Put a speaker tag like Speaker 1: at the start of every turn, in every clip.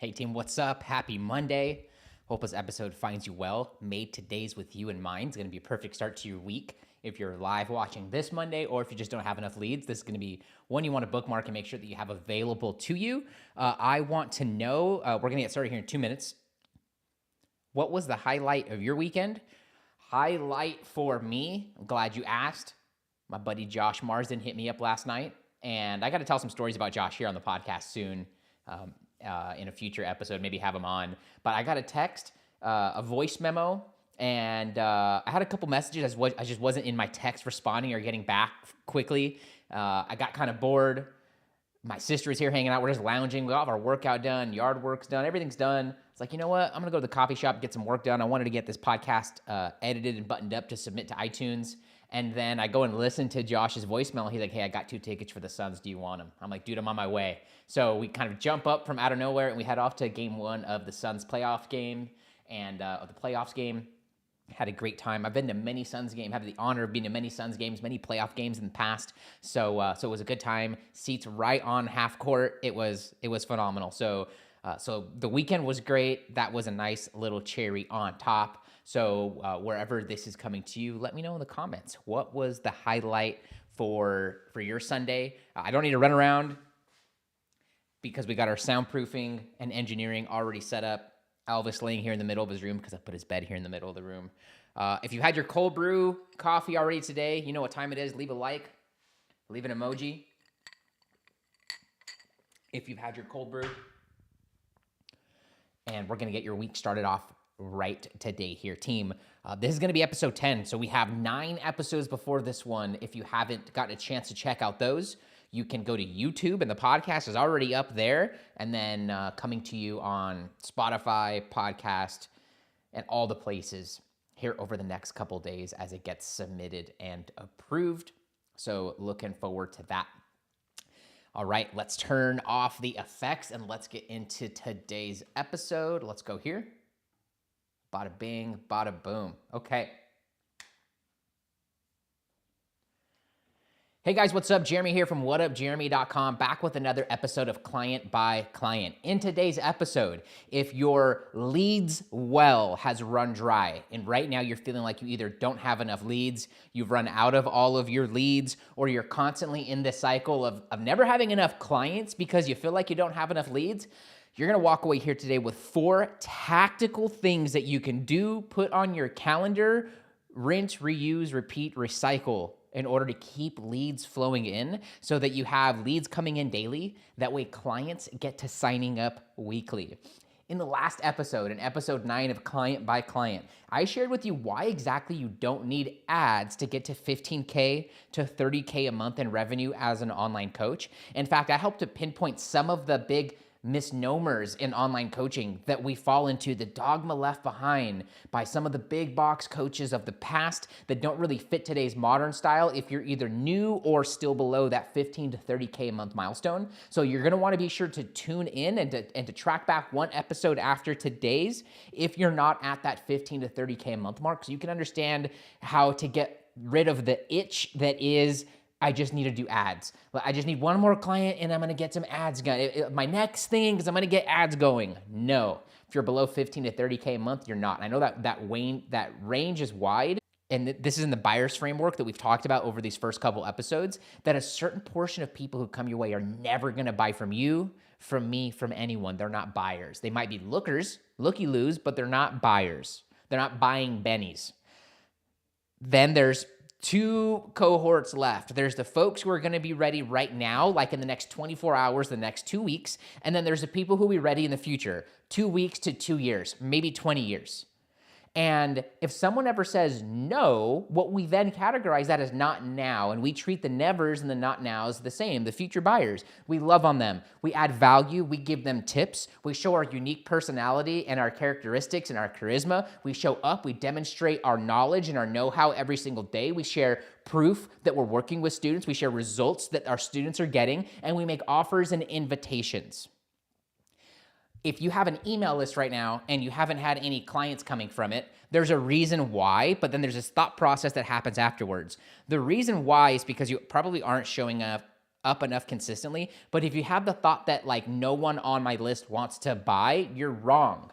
Speaker 1: Hey team, what's up? Happy Monday. Hope this episode finds you well. Made today's with you in mind. It's going to be a perfect start to your week. If you're live watching this Monday, or if you just don't have enough leads, this is going to be one you want to bookmark and make sure that you have available to you. I want to know, we're going to get started here in 2 minutes. What was the highlight of your weekend? Highlight for me, I'm glad you asked. My buddy Josh Marsden hit me up last night, and I got to tell some stories about Josh here on the podcast soon. In a future episode, maybe have him on. But I got a text, a voice memo, and I had a couple messages. I just wasn't in my text responding or getting back quickly. I got kind of bored. My sister is here hanging out. We're just lounging. We all have our workout done, yard work's done, everything's done. It's like, you know what? I'm gonna go to the coffee shop, get some work done. I wanted to get this podcast edited and buttoned up to submit to iTunes. And then I go and listen to Josh's voicemail. He's like, hey, I got 2 tickets for the Suns. Do you want them? I'm like, dude, I'm on my way. So we kind of jump up from out of nowhere and we head off to game 1 of the Suns playoff game and of the playoffs game. Had a great time. I've been to many Suns games, have the honor of being to many Suns games, many playoff games in the past. So it was a good time. Seats right on half court. It was phenomenal. So the weekend was great. That was a nice little cherry on top. So wherever this is coming to you, let me know in the comments. What was the highlight for your Sunday? I don't need to run around because we got our soundproofing and engineering already set up. Elvis laying here in the middle of his room because I put his bed here in the middle of the room. If you had your cold brew coffee already today, you know what time it is. Leave a like, leave an emoji. If you've had your cold brew. And we're going to get your week started off right today here, team. This is going to be episode 10. So we have 9 episodes before this one. If you haven't gotten a chance to check out those, you can go to YouTube, and the podcast is already up there. And then coming to you on Spotify, podcast, and all the places here over the next couple days as it gets submitted and approved. So looking forward to that. All right, let's turn off the effects and let's get into today's episode. Let's go here. Bada bing, bada boom. Okay. Hey guys, what's up? Jeremy here from whatupjeremy.com, back with another episode of Client by Client. In today's episode, if your leads well has run dry, and right now you're feeling like you either don't have enough leads, you've run out of all of your leads, or you're constantly in this cycle of never having enough clients because you feel like you don't have enough leads, you're gonna walk away here today with 4 tactical things that you can do, put on your calendar, rinse, reuse, repeat, recycle, in order to keep leads flowing in so that you have leads coming in daily. That way clients get to signing up weekly. In the last episode, in episode 9 of Client by Client, I shared with you why exactly you don't need ads to get to 15K to 30K a month in revenue as an online coach. In fact, I helped to pinpoint some of the big misnomers in online coaching that we fall into, the dogma left behind by some of the big box coaches of the past that don't really fit today's modern style if you're either new or still below that 15 to 30K a month milestone. So you're gonna wanna be sure to tune in and to track back 1 episode after today's if you're not at that 15 to 30K a month mark, so you can understand how to get rid of the itch that is, I just need to do ads. I just need 1 more client and I'm gonna get some ads going. My next thing is I'm gonna get ads going. No, if you're below 15 to 30K a month, you're not. I know that range is wide, and this is in the buyer's framework that we've talked about over these first couple episodes, that a certain portion of people who come your way are never gonna buy from you, from me, from anyone. They're not buyers. They might be lookers, looky-loos, but they're not buyers. They're not buying bennies. Then there's 2 cohorts left. There's the folks who are going to be ready right now, like in the next 24 hours, the next 2 weeks. And then there's the people who will be ready in the future, 2 weeks to 2 years, maybe 20 years. And if someone ever says no, what we then categorize that as not now. And we treat the nevers and the not nows the same, the future buyers. We love on them. We add value. We give them tips. We show our unique personality and our characteristics and our charisma. We show up. We demonstrate our knowledge and our know-how every single day. We share proof that we're working with students. We share results that our students are getting. And we make offers and invitations. If you have an email list right now and you haven't had any clients coming from it, there's a reason why, but then there's this thought process that happens afterwards. The reason why is because you probably aren't showing up up enough consistently. But if you have the thought that like no one on my list wants to buy, you're wrong.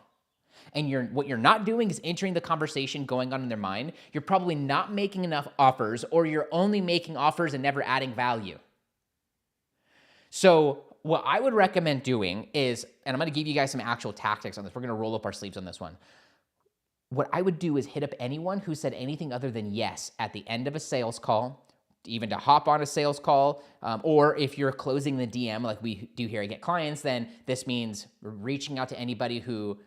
Speaker 1: And what you're not doing is entering the conversation going on in their mind. You're probably not making enough offers, or you're only making offers and never adding value. So what I would recommend doing is, and I'm going to give you guys some actual tactics on this. We're going to roll up our sleeves on this one. What I would do is hit up anyone who said anything other than yes at the end of a sales call, even to hop on a sales call, or if you're closing the DM like we do here at Get Clients, then this means reaching out to anybody who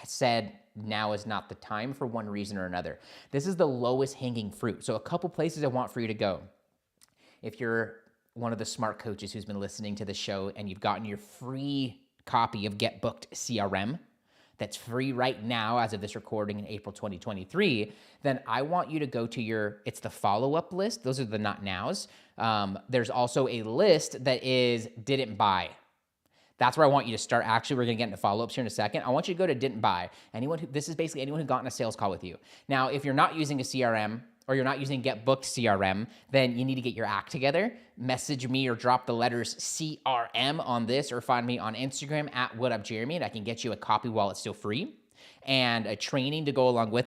Speaker 1: said now is not the time for one reason or another. This is the lowest hanging fruit. So a couple places I want for you to go. If you're one of the smart coaches who's been listening to the show and you've gotten your free copy of Get Booked CRM, that's free right now as of this recording in April 2023, then I want you to go to it's the follow-up list. Those are the not nows. There's also a list that is didn't buy. That's where I want you to start. Actually, we're going to get into follow-ups here in a second. I want you to go to didn't buy. This is basically anyone who got in a sales call with you. Now, if you're not using a CRM or you're not using Get Booked CRM, then you need to get your act together. Message me or drop the letters CRM on this, or find me on Instagram at WhatUpJeremy, and I can get you a copy while it's still free and a training to go along with